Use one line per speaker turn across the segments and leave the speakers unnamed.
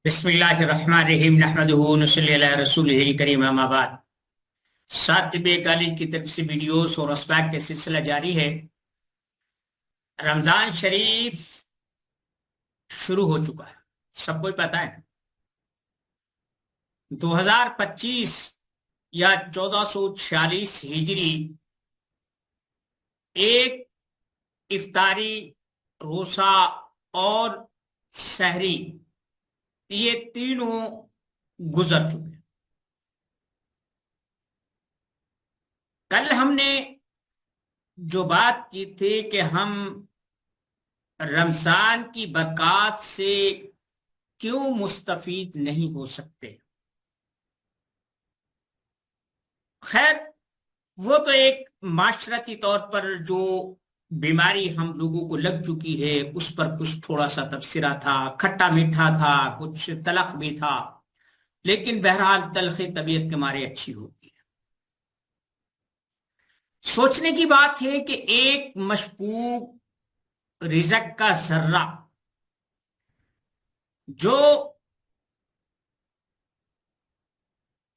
بسم اللہ الرحمن الرحیم نحمدہ ونصلی علی رسولہ الکریم اما بعد۔ سات طب کالج کی طرف سے ویڈیوز اور اسباق کا سلسلہ جاری ہے۔ رمضان شریف شروع ہو چکا ہے، سب کو پتا ہے۔ 2025 یا 1446 ہجری ایک افطاری، روزہ اور سحری، یہ تینوں گزر چکے۔ کل ہم نے جو بات کی تھی کہ ہم رمضان کی برکات سے کیوں مستفید نہیں ہو سکتے۔ خیر، وہ تو ایک معاشرتی طور پر جو بیماری ہم لوگوں کو لگ چکی ہے اس پر کچھ تھوڑا سا تبصرہ تھا، کھٹا میٹھا تھا، کچھ تلخ بھی تھا، لیکن بہرحال تلخ طبیعت کے مارے اچھی ہوتی ہے۔ سوچنے کی بات ہے کہ ایک مشکوک رزق کا ذرہ جو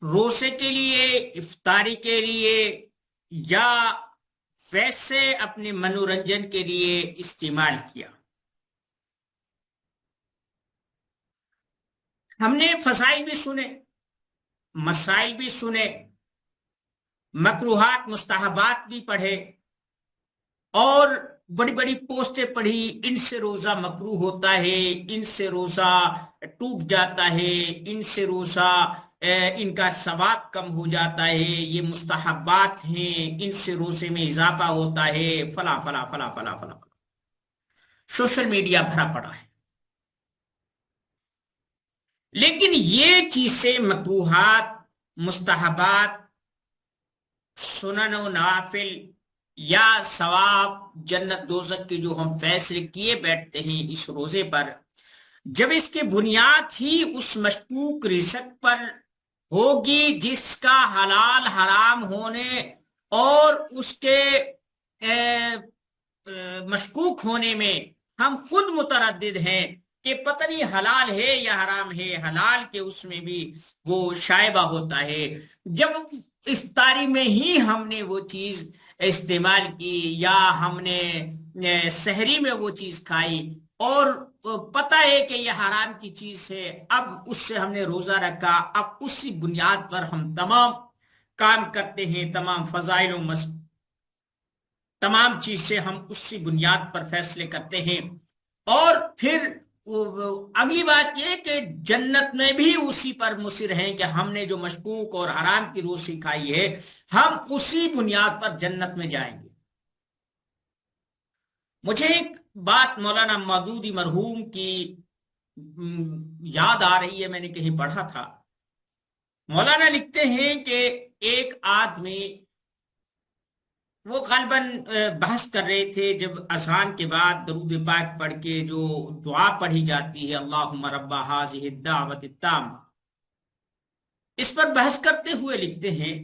روزے کے لیے، افطاری کے لیے یا ویسے اپنے منورنجن کے لیے استعمال کیا، ہم نے فضائل بھی سنے، مسائل بھی سنے، مکروہات مستحبات بھی پڑھے اور بڑی بڑی پوسٹیں پڑھی۔ ان سے روزہ مکروہ ہوتا ہے، ان سے روزہ ٹوٹ جاتا ہے، ان سے روزہ ان کا ثواب کم ہو جاتا ہے، یہ مستحبات ہیں، ان سے روزے میں اضافہ ہوتا ہے، فلاں فلاں فلاں فلاں فلاں۔ سوشل میڈیا بھرا پڑا ہے، لیکن یہ چیزیں مکروہات، مستحبات، سنن و نوافل یا ثواب، جنت دوزخ کے جو ہم فیصلے کیے بیٹھتے ہیں اس روزے پر، جب اس کی بنیاد ہی اس مشکوک رزق پر ہوگی جس کا حلال حرام ہونے اور اس کے مشکوک ہونے میں ہم خود متردد ہیں کہ پتہ نہیں حلال ہے یا حرام ہے، حلال کے اس میں بھی وہ شائبہ ہوتا ہے، جب افطاری میں ہی ہم نے وہ چیز استعمال کی یا ہم نے سحری میں وہ چیز کھائی اور پتہ ہے کہ یہ حرام کی چیز ہے، اب اس سے ہم نے روزہ رکھا، اب اسی بنیاد پر ہم تمام کام کرتے ہیں، تمام فضائل و تمام چیزیں ہم اسی بنیاد پر فیصلے کرتے ہیں۔ اور پھر اگلی بات یہ کہ جنت میں بھی اسی پر مصر ہیں کہ ہم نے جو مشکوک اور حرام کی روزی کھائی ہے ہم اسی بنیاد پر جنت میں جائیں گے۔ مجھے ایک بات مولانا مودودی مرحوم کی یاد آ رہی ہے، میں نے کہیں پڑھا تھا۔ مولانا لکھتے ہیں کہ ایک آدمی، وہ غالباً بحث کر رہے تھے جب اذان کے بعد درود پاک پڑھ کے جو دعا پڑھی جاتی ہے اللہم رب ہذہ الدعوۃ التامہ، اس پر بحث کرتے ہوئے لکھتے ہیں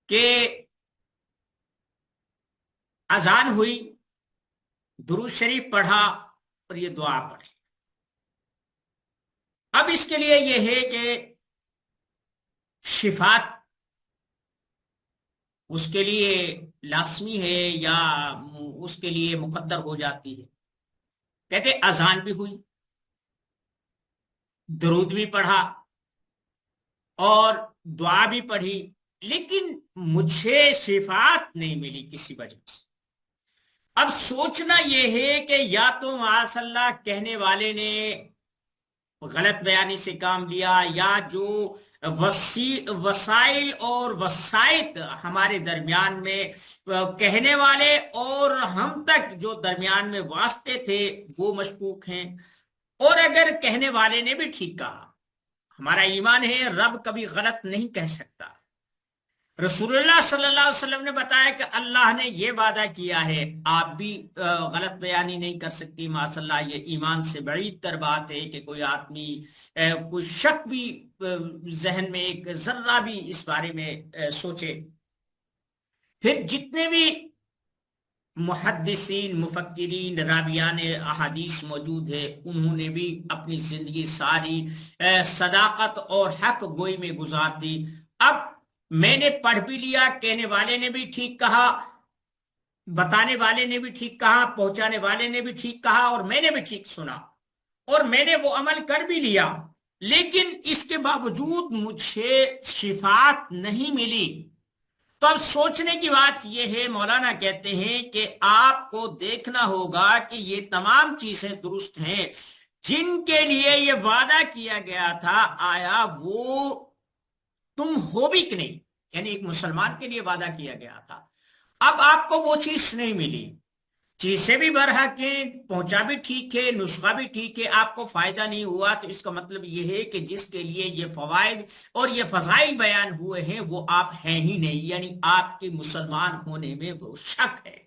کہ اذان ہوئی، درود شریف پڑھا اور یہ دعا پڑھی۔ اب اس کے لیے یہ ہے کہ شفاعت اس کے لیے لازمی ہے یا اس کے لیے مقدر ہو جاتی ہے۔ کہتے اذان بھی ہوئی، درود بھی پڑھا اور دعا بھی پڑھی، لیکن مجھے شفاعت نہیں ملی کسی وجہ سے۔ اب سوچنا یہ ہے کہ یا تو معاذ اللہ کہنے والے نے غلط بیانی سے کام لیا، یا جو وسائل اور وسائط ہمارے درمیان میں کہنے والے اور ہم تک جو درمیان میں واسطے تھے وہ مشکوک ہیں، اور اگر کہنے والے نے بھی ٹھیک کہا، ہمارا ایمان ہے رب کبھی غلط نہیں کہہ سکتا۔ رسول اللہ صلی اللہ علیہ وسلم نے بتایا کہ اللہ نے یہ وعدہ کیا ہے، آپ بھی غلط بیانی نہیں کر سکتی معاذ اللہ۔ یہ ایمان سے بعید تر بات ہے کہ کوئی آدمی کوئی شک بھی ذہن میں ایک ذرہ بھی اس بارے میں سوچے۔ پھر جتنے بھی محدثین مفکرین راویان احادیث موجود ہے، انہوں نے بھی اپنی زندگی ساری صداقت اور حق گوئی میں گزار دی۔ اب میں نے پڑھ بھی لیا، کہنے والے نے بھی ٹھیک کہا، بتانے والے نے بھی ٹھیک کہا، پہنچانے والے نے بھی ٹھیک کہا، اور میں نے بھی ٹھیک سنا، اور میں نے وہ عمل کر بھی لیا، لیکن اس کے باوجود مجھے شفاعت نہیں ملی۔ تو اب سوچنے کی بات یہ ہے، مولانا کہتے ہیں کہ آپ کو دیکھنا ہوگا کہ یہ تمام چیزیں درست ہیں جن کے لیے یہ وعدہ کیا گیا تھا، آیا وہ تم ہو بھی کہ نہیں؟ یعنی ایک مسلمان کے لیے وعدہ کیا گیا تھا، اب آپ کو وہ چیز نہیں ملی، چیزیں بھی برحق ہیں، پہنچا بھی ٹھیک ہے، نسخہ بھی ٹھیک ہے، آپ کو فائدہ نہیں ہوا، تو اس کا مطلب یہ ہے کہ جس کے لیے یہ فوائد اور یہ فضائل بیان ہوئے ہیں وہ آپ ہیں ہی نہیں، یعنی آپ کے مسلمان ہونے میں وہ شک ہے۔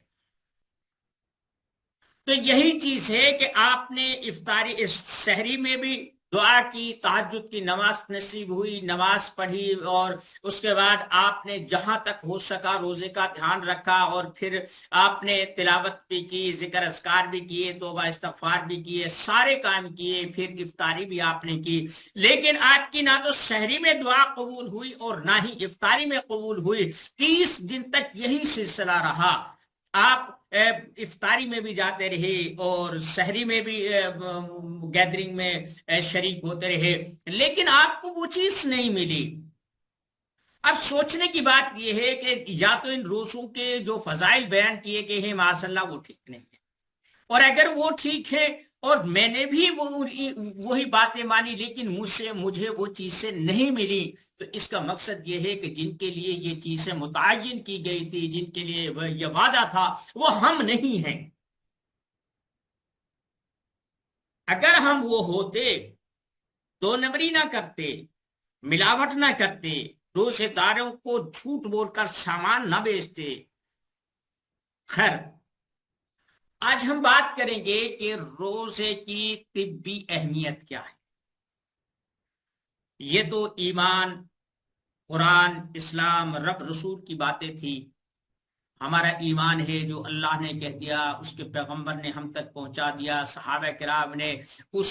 تو یہی چیز ہے کہ آپ نے افطاری اس سحری میں بھی دعا کی، تہجد کی نماز نصیب ہوئی، نماز پڑھی، اور اس کے بعد آپ نے جہاں تک ہو سکا روزے کا دھیان رکھا، اور پھر آپ نے تلاوت بھی کی، ذکر اذکار بھی کیے، توبہ استغفار بھی کیے، سارے کام کیے، پھر افطاری بھی آپ نے کی، لیکن آپ کی نہ تو سحری میں دعا قبول ہوئی اور نہ ہی افطاری میں قبول ہوئی۔ 30 دن تک یہی سلسلہ رہا، آپ افطاری میں بھی جاتے رہے اور سحری میں بھی گیدرنگ میں شریک ہوتے رہے، لیکن آپ کو وہ چیز نہیں ملی۔ اب سوچنے کی بات یہ ہے کہ یا تو ان روزوں کے جو فضائل بیان کیے گئے ہیں ماشاء اللہ وہ ٹھیک نہیں ہے، اور اگر وہ ٹھیک ہے اور میں نے بھی وہی باتیں مانی لیکن مجھے وہ چیزیں نہیں ملی، تو اس کا مقصد یہ ہے کہ جن کے لیے یہ چیزیں متعین کی گئی تھی، جن کے لیے یہ وعدہ تھا، وہ ہم نہیں ہیں۔ اگر ہم وہ ہوتے، دو نمبری نہ کرتے، ملاوٹ نہ کرتے، روزے داروں کو جھوٹ بول کر سامان نہ بیچتے، خیر آج ہم بات کریں گے کہ روزے کی طبی اہمیت کیا ہے۔ یہ تو ایمان، قرآن، اسلام، رب رسول کی باتیں تھی۔ ہمارا ایمان ہے جو اللہ نے کہہ دیا، اس کے پیغمبر نے ہم تک پہنچا دیا، صحابہ کرام نے اس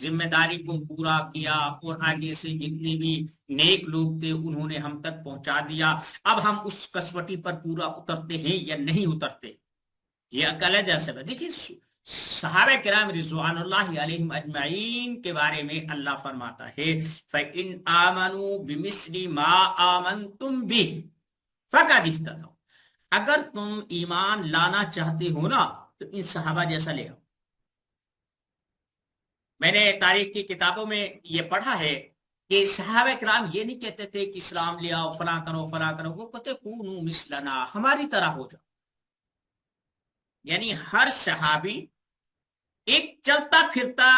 ذمہ داری کو پورا کیا، اور آگے سے جتنے بھی نیک لوگ تھے انہوں نے ہم تک پہنچا دیا۔ اب ہم اس کسوٹی پر پورا اترتے ہیں یا نہیں اترتے، یہ علیحدہ سب ہے۔ دیکھیے صحابہ کرام رضوان اللہ علیہم اجمعین کے بارے میں اللہ فرماتا ہے فَإِنْ آمَنُوا بِمِثْلِ مَا آمَنْتُمْ بِهِ فَقَدِ اهْتَدَوْا، اگر تم ایمان لانا چاہتے ہو نا تو ان صحابہ جیسا لے آؤ۔ میں نے تاریخ کی کتابوں میں یہ پڑھا ہے کہ صحابہ کرام یہ نہیں کہتے تھے کہ اسلام لے آؤ، فلاں کرو فلاں کرو، وہ کہتے کونوا مثلنا، ہماری طرح ہو جاؤ۔ یعنی ہر صحابی ایک چلتا پھرتا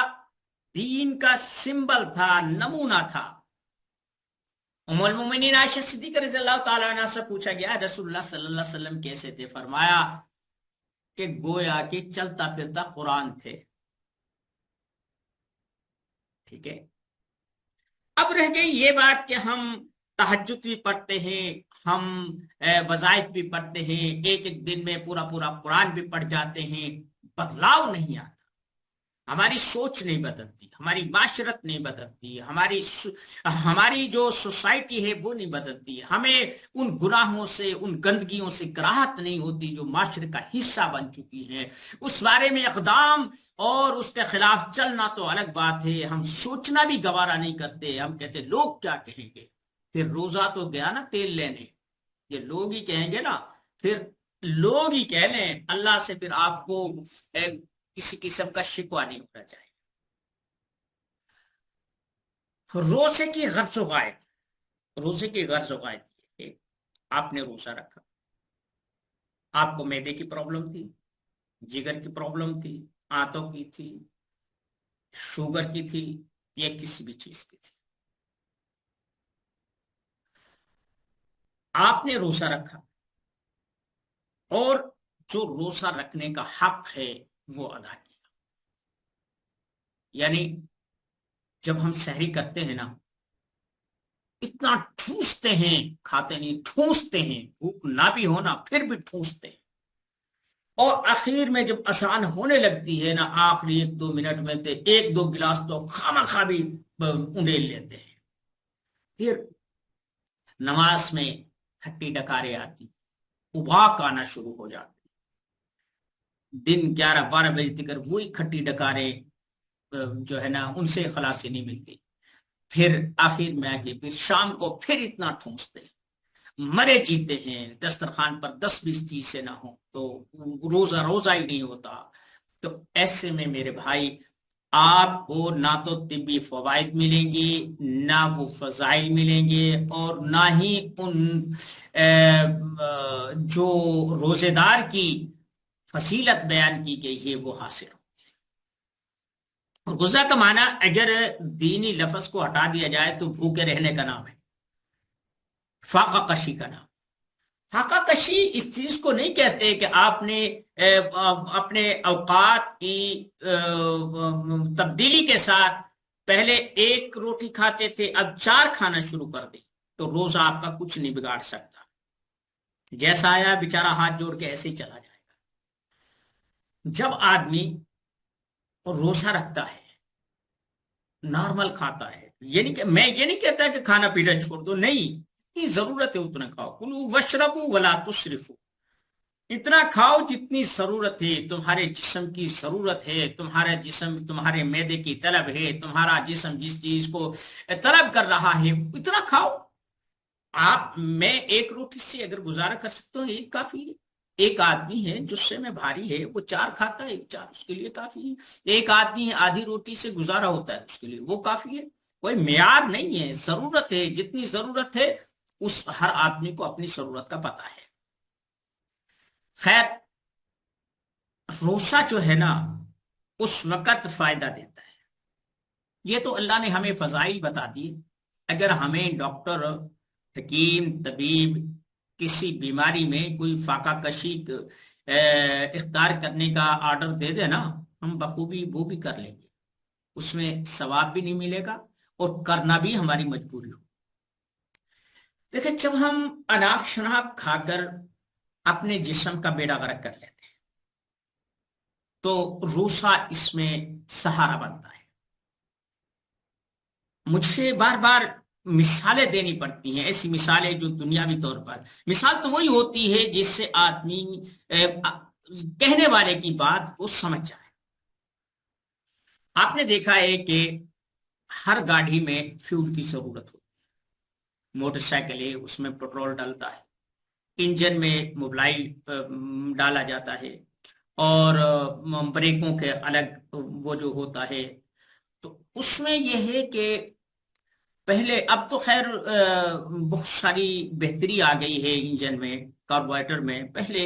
دین کا سمبل تھا، نمونہ تھا۔ ام المومنین عائشہ صدیقہ رضی اللہ تعالیٰ عنہ سے پوچھا گیا رسول اللہ صلی اللہ علیہ وسلم کیسے تھے؟ فرمایا کہ گویا کہ چلتا پھرتا قرآن تھے۔ ٹھیک ہے، اب رہ گئی یہ بات کہ ہم تہجد بھی پڑھتے ہیں، ہم وظائف بھی پڑھتے ہیں، ایک ایک دن میں پورا پورا قرآن بھی پڑھ جاتے ہیں، بدلاؤ نہیں آتا، ہماری سوچ نہیں بدلتی، ہماری معاشرت نہیں بدلتی، ہماری جو سوسائٹی ہے وہ نہیں بدلتی، ہمیں ان گناہوں سے، ان گندگیوں سے کراہت نہیں ہوتی جو معاشرے کا حصہ بن چکی ہیں۔ اس بارے میں اقدام اور اس کے خلاف چلنا تو الگ بات ہے، ہم سوچنا بھی گوارا نہیں کرتے، ہم کہتے لوگ کیا کہیں گے۔ پھر روزہ تو گیا نا تیل لینے، یہ لوگ ہی کہیں گے نا، پھر لوگ ہی کہہ لیں، اللہ سے پھر آپ کو کسی قسم کا شکوہ نہیں ہونا چاہیے۔ روزے کی غرض و غائب، روزے کی غرض و غائب یہ کہ آپ نے روزہ رکھا، آپ کو معدے کی پرابلم تھی، جگر کی پرابلم تھی، آنتوں کی تھی، شوگر کی تھی، یا کسی بھی چیز کی تھی، آپ نے روزہ رکھا، اور جو روزہ رکھنے کا حق ہے وہ ادا کیا۔ یعنی جب ہم سحری کرتے ہیں نا، اتنا ٹھوستے ہیں، کھاتے نہیں ٹھوستے ہیں، بھوک نہ بھی ہونا پھر بھی ٹھوستے ہیں، اور آخر میں جب آسان ہونے لگتی ہے نا، آخری 1-2 منٹ میں تو 1-2 گلاس تو خامہ خواہ بھی انڈیل لیتے ہیں۔ پھر نماز میں کھٹی ڈکاریں آتی، اباک آنا شروع ہو جاتی، دن 11-12 بجے تک وہی کھٹی ڈکاریں جو ہے نا ان سے خلاصی نہیں ملتی۔ پھر آخر میں آ کے پھر شام کو پھر اتنا ٹھونستے ہیں، مرے جیتے ہیں، دسترخوان پر 10-20 چیزیں نہ ہوں تو روزہ روزہ ہی نہیں ہوتا۔ تو ایسے میں میرے بھائی، آپ کو نہ تو طبی فوائد ملیں گے، نہ وہ فضائل ملیں گے، اور نہ ہی ان جو روزے دار کی فضیلت بیان کی گئی ہے وہ حاصل ہو۔ غذا کا معنی اگر دینی لفظ کو ہٹا دیا جائے تو بھوکے رہنے کا نام ہے، فاقہ کشی کا نام۔ فاقہ کشی اس چیز کو نہیں کہتے کہ آپ نے اپنے اوقات کی تبدیلی کے ساتھ پہلے 1 روٹی کھاتے تھے اب 4 کھانا شروع کر دیں تو روزہ آپ کا کچھ نہیں بگاڑ سکتا، جیسا آیا بیچارہ ہاتھ جوڑ کے ایسے ہی چلا جائے گا۔ جب آدمی روزہ رکھتا ہے، نارمل کھاتا ہے، یعنی کہ میں یہ نہیں کہتا کہ کھانا پینا چھوڑ دو، نہیں، اتنی ضرورت ہے اتنا کھاؤ، کلو وشربو ولا تسرفو، اتنا کھاؤ جتنی ضرورت ہے، تمہارے جسم کی ضرورت ہے، تمہارا جسم تمہارے معدے کی طلب ہے، تمہارا جسم جس چیز کو طلب کر رہا ہے اتنا کھاؤ۔ آپ میں 1 روٹی سے اگر گزارا کر سکتا ہوں یہ کافی ہے۔ ایک آدمی ہے جو سے میں بھاری ہے وہ 4 کھاتا ہے، 4 اس کے لیے کافی ہے۔ ایک آدمی آدھی روٹی سے گزارا ہوتا ہے، اس کے لیے وہ کافی ہے۔ کوئی معیار نہیں ہے، ضرورت ہے، جتنی ضرورت ہے اس ہر آدمی کو اپنی ضرورت کا پتہ ہے۔ خیر، روزہ جو ہے نا اس وقت فائدہ دیتا ہے، یہ تو اللہ نے ہمیں فضائل بتا دی۔ اگر ہمیں ڈاکٹر، حکیم، طبیب کسی بیماری میں کوئی فاقہ کشی اختیار کرنے کا آرڈر دے دے نا، ہم بخوبی وہ بھی کر لیں گے، اس میں ثواب بھی نہیں ملے گا اور کرنا بھی ہماری مجبوری ہو۔ دیکھیں، جب ہم اناپ شناپ کھا کر اپنے جسم کا بیڑا غرق کر لیتے ہیں تو روزہ اس میں سہارا بنتا ہے۔ مجھے بار بار مثالیں دینی پڑتی ہیں، ایسی مثالیں جو دنیاوی طور پر، مثال تو وہی ہوتی ہے جس سے آدمی کہنے والے کی بات کو سمجھ جائے۔ آپ نے دیکھا ہے کہ ہر گاڑی میں فیول کی ضرورت ہوتی ہے، موٹر سائیکل ہے اس میں پیٹرول ڈالتا ہے، انجن میں موبلائل ڈالا جاتا ہے، اور بریکوں کے الگ وہ جو ہوتا ہے۔ تو اس میں یہ ہے کہ پہلے، اب تو خیر بہت ساری بہتری آ گئی ہے انجن میں، کاربوریٹر میں۔ پہلے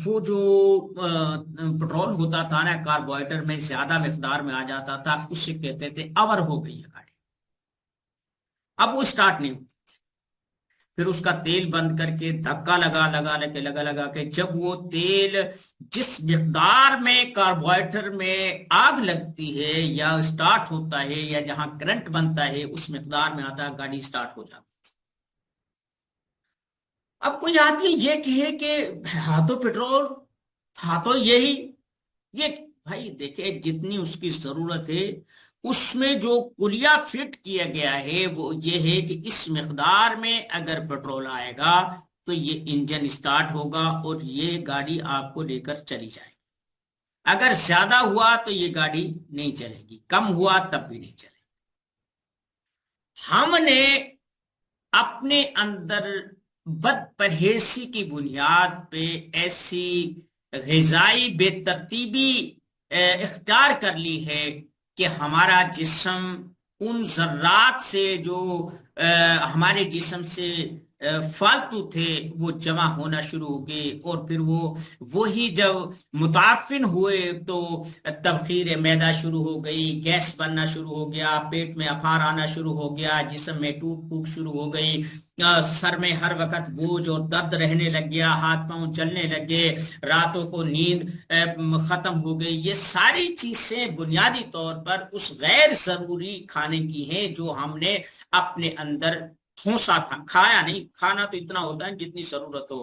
وہ جو پٹرول ہوتا تھا نا کاربوریٹر میں زیادہ مقدار میں آ جاتا تھا، اس سے کہتے تھے اور ہو گئی ہے گاڑی، اب وہ سٹارٹ نہیں ہوتی۔ پھر اس کا تیل بند کر کے دھکا لگا کے جب وہ تیل جس مقدار میں کاربوریٹر میں آگ لگتی ہے یا سٹارٹ ہوتا ہے یا جہاں کرنٹ بنتا ہے اس مقدار میں آتا ہے، گاڑی سٹارٹ ہو جاتی۔ اب کوئی آدمی یہ کہے کہ ہاں تو پیٹرول تھا تو یہی، یہ بھائی دیکھے جتنی اس کی ضرورت ہے اس میں جو کلیا فٹ کیا گیا ہے وہ یہ ہے کہ اس مقدار میں اگر پیٹرول آئے گا تو یہ انجن سٹارٹ ہوگا اور یہ گاڑی آپ کو لے کر چلی جائے گی۔ اگر زیادہ ہوا تو یہ گاڑی نہیں چلے گی، کم ہوا تب بھی نہیں چلے گی۔ ہم نے اپنے اندر بد پرہیزی کی بنیاد پہ ایسی غذائی بے ترتیبی اختیار کر لی ہے کہ ہمارا جسم ان ذرات سے جو ہمارے جسم سے فالتو تھے وہ جمع ہونا شروع ہو گئے، اور پھر وہی جب متعفن ہوئے تو تبخیر معدہ شروع ہو گئی، گیس بننا شروع ہو گیا، پیٹ میں افار آنا شروع ہو گیا، جسم میں ٹوٹ پھوٹ شروع ہو گئی، سر میں ہر وقت بوجھ اور درد رہنے لگ گیا، ہاتھ پاؤں جلنے لگے، راتوں کو نیند ختم ہو گئی۔ یہ ساری چیزیں بنیادی طور پر اس غیر ضروری کھانے کی ہیں جو ہم نے اپنے اندر ٹھونسا تھا، کھایا نہیں۔ کھانا تو اتنا ہوتا ہے جتنی ضرورت ہو،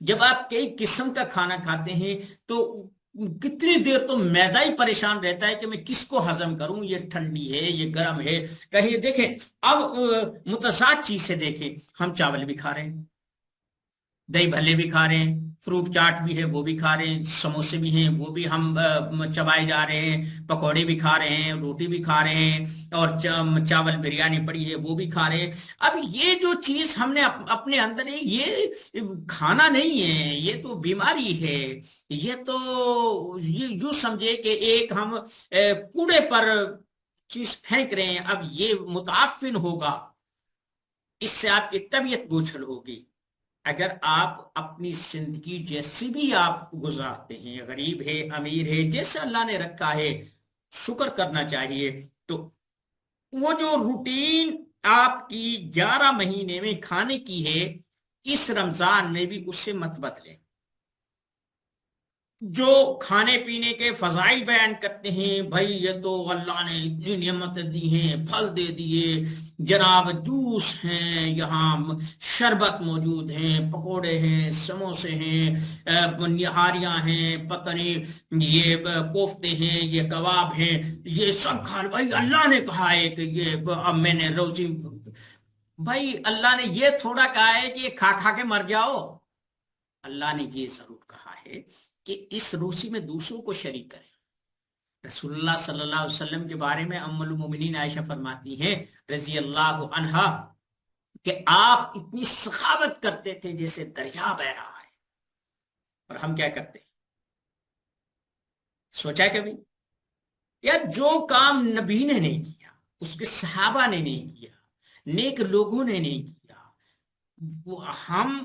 جب آپ کئی قسم کا کھانا کھاتے ہیں تو کتنی دیر تو معدہ ہی پریشان رہتا ہے کہ میں کس کو ہضم کروں، یہ ٹھنڈی ہے یہ گرم ہے، کہیں دیکھیں اب متضاد چیز سے دیکھیں، ہم چاول بھی کھا رہے ہیں، دہی بھلے بھی کھا رہے ہیں، فروٹ چاٹ بھی ہے وہ بھی کھا رہے ہیں، سموسے بھی ہیں وہ بھی ہم چبائے جا رہے ہیں، پکوڑے بھی کھا رہے ہیں، روٹی بھی کھا رہے ہیں، اور چاول بریانی پڑی ہے وہ بھی کھا رہے ہیں۔ اب یہ جو چیز ہم نے اپنے اندر ہے، یہ کھانا نہیں ہے، یہ تو بیماری ہے، یہ تو یہ یوں سمجھے کہ ایک ہم کوڑے پر چیز پھینک رہے ہیں۔ اب یہ متعفن ہوگا، اس سے آپ کی طبیعت بوجھل ہوگی۔ اگر آپ اپنی زندگی جیسی بھی آپ گزارتے ہیں، غریب ہے امیر ہے، جیسے اللہ نے رکھا ہے شکر کرنا چاہیے، تو وہ جو روٹین آپ کی 11 مہینے میں کھانے کی ہے، اس رمضان میں بھی اس سے مت بدلیں۔ جو کھانے پینے کے فضائل بیان کرتے ہیں، بھائی یہ تو اللہ نے اتنی نعمتیں دی ہیں، پھل دے دیے جناب، جوس ہیں یہاں، شربت موجود ہیں، پکوڑے ہیں، سموسے ہیں، نہاریاں ہیں، پتہ نہیں یہ کوفتے ہیں، یہ کباب ہیں، یہ سب کھانا بھائی اللہ نے کہا ہے کہ یہ اب میں نے روزی، بھائی اللہ نے یہ تھوڑا کہا ہے کہ یہ کھا کھا کے مر جاؤ، اللہ نے یہ ضرور کہا ہے کہ اس روزی میں دوسروں کو شریک کریں۔ رسول اللہ صلی اللہ علیہ وسلم کے بارے میں ام المومنین عائشہ فرماتی ہیں رضی اللہ عنہا کہ آپ اتنی سخاوت کرتے تھے جیسے دریا بہ رہا ہے، اور ہم کیا کرتے ہیں؟ سوچا کبھی؟ یا جو کام نبی نے نہیں کیا، اس کے صحابہ نے نہیں کیا، نیک لوگوں نے نہیں کیا، وہ ہم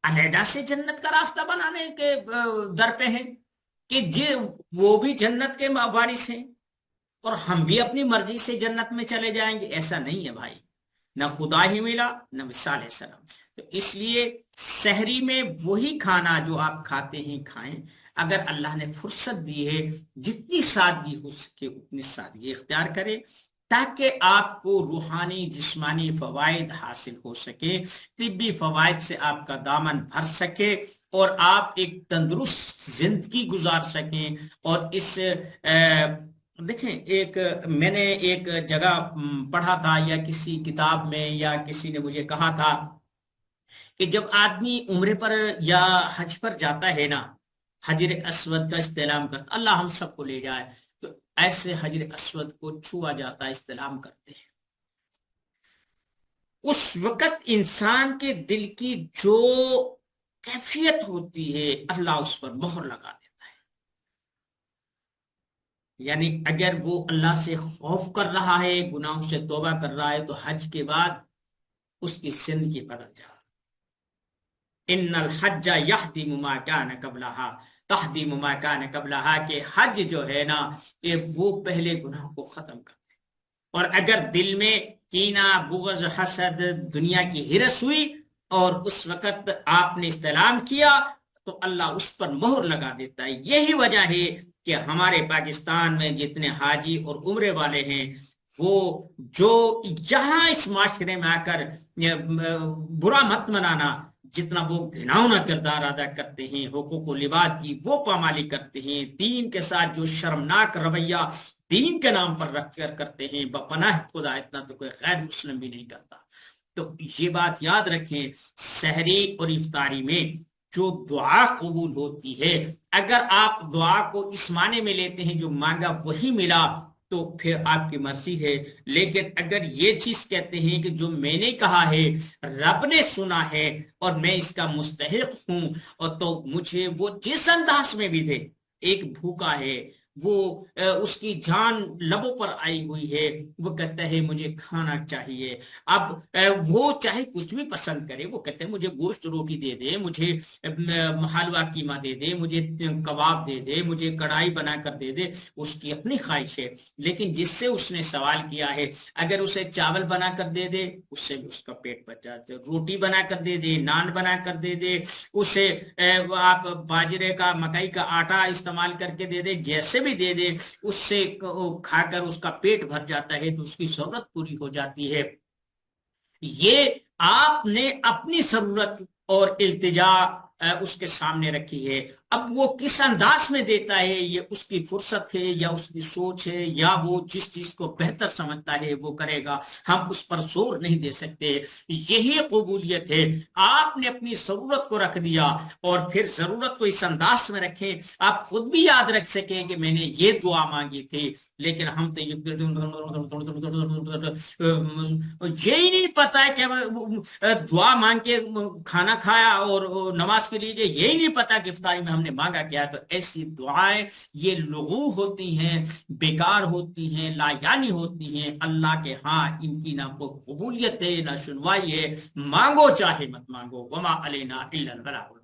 علیحدہ سے جنت کا راستہ بنانے کے در پہ ہیں کہ وہ بھی جنت کے وارث ہیں اور ہم بھی اپنی مرضی سے جنت میں چلے جائیں گے؟ ایسا نہیں ہے بھائی، نہ خدا ہی ملا نہ موسیٰ علیہ السلام۔ تو اس لیے سحری میں وہی کھانا جو آپ کھاتے ہیں کھائیں، اگر اللہ نے فرصت دی ہے جتنی سادگی ہو سکے اتنی سادگی اختیار کرے، تاکہ آپ کو روحانی جسمانی فوائد حاصل ہو سکے، طبی فوائد سے آپ کا دامن بھر سکے، اور آپ ایک تندرست زندگی گزار سکیں۔ اور اس دیکھیں، ایک میں نے ایک جگہ پڑھا تھا یا کسی کتاب میں یا کسی نے مجھے کہا تھا کہ جب آدمی عمرے پر یا حج پر جاتا ہے نا، حجر اسود کا استعلام کرتا، اللہ ہم سب کو لے جائے، تو ایسے حجر اسود کو چھوا جاتا ہے، استعلام کرتے ہیں، اس وقت انسان کے دل کی جو کیفیت ہوتی ہے اللہ اس پر مہر لگا دیتا ہے۔ یعنی اگر وہ اللہ سے خوف کر رہا ہے، گناہوں سے توبہ کر رہا ہے، تو حج کے بعد اس کی زندگی بدل جائے۔ ان الحج یہدم ما کان قبلہا، تہدیم ما کان قبلہا، کہ حج جو ہے نا یہ وہ پہلے گناہ کو ختم کرتے ہیں۔ اور اگر دل میں کینہ، بغض، حسد، دنیا کی ہرس ہوئی اور اس وقت آپ نے استعلام کیا، تو اللہ اس پر مہر لگا دیتا ہے۔ یہی وجہ ہے کہ ہمارے پاکستان میں جتنے حاجی اور عمرے والے ہیں، وہ جو جہاں اس معاشرے میں آ کر برا مت منانا، جتنا وہ گھناؤنا کردار ادا کرتے ہیں، حقوق و لباد کی وہ پامالی کرتے ہیں، دین کے ساتھ جو شرمناک رویہ دین کے نام پر رکھ کر کرتے ہیں، بپناہ خدا اتنا تو کوئی غیر مسلم بھی نہیں کرتا۔ تو یہ بات یاد رکھیں، سحری اور افطاری میں جو دعا قبول ہوتی ہے، اگر آپ دعا کو اس معنی میں لیتے ہیں جو مانگا وہی ملا، تو پھر آپ کی مرضی ہے۔ لیکن اگر یہ چیز کہتے ہیں کہ جو میں نے کہا ہے رب نے سنا ہے اور میں اس کا مستحق ہوں، اور تو مجھے وہ جس انداز میں بھی دے، ایک بھوکا ہے، وہ اس کی جان لبوں پر آئی ہوئی ہے، وہ کہتا ہے مجھے کھانا چاہیے، اب وہ چاہے کچھ بھی پسند کرے، وہ کہتے ہیں مجھے گوشت روٹی دے دے، مجھے حلوہ قیمہ دے دے، مجھے کباب دے دے، مجھے کڑھائی بنا کر دے دے، اس کی اپنی خواہش ہے۔ لیکن جس سے اس نے سوال کیا ہے، اگر اسے چاول بنا کر دے دے، اس سے بھی اس کا پیٹ بچ جاتا ہے، روٹی بنا کر دے دے، نان بنا کر دے دے، اسے آپ باجرے کا مکئی کا آٹا استعمال کر کے دے دے، جیسے بھی دے دے، اس سے کھا کر اس کا پیٹ بھر جاتا ہے، تو اس کی ضرورت پوری ہو جاتی ہے۔ یہ آپ نے اپنی ضرورت اور التجا اس کے سامنے رکھی ہے. اب وہ کس انداز میں دیتا ہے یہ اس کی فرصت ہے یا اس کی سوچ ہے یا وہ جس چیز کو بہتر سمجھتا ہے وہ کرے گا. ہم اس پر زور نہیں دے سکتے. یہی قبولیت ہے. آپ نے اپنی ضرورت کو رکھ دیا اور پھر ضرورت کو اس انداز میں رکھیں آپ خود بھی یاد رکھ سکیں کہ میں نے یہ دعا مانگی تھی. لیکن ہم تو یہی نہیں پتا ہے کہ دعا مانگ کے کھانا کھایا اور نماز کے لیے یہی نہیں پتا کہ افطاری میں ہم نے مانگا کیا. تو ایسی دعائیں یہ لغو ہوتی ہیں, بیکار ہوتی ہیں, لا یعنی ہوتی ہیں. اللہ کے ہاں ان کی نہ کوئی قبولیت ہے نہ سنوائی ہے. مانگو چاہے مت مانگو. وما علینا الا البلاغ.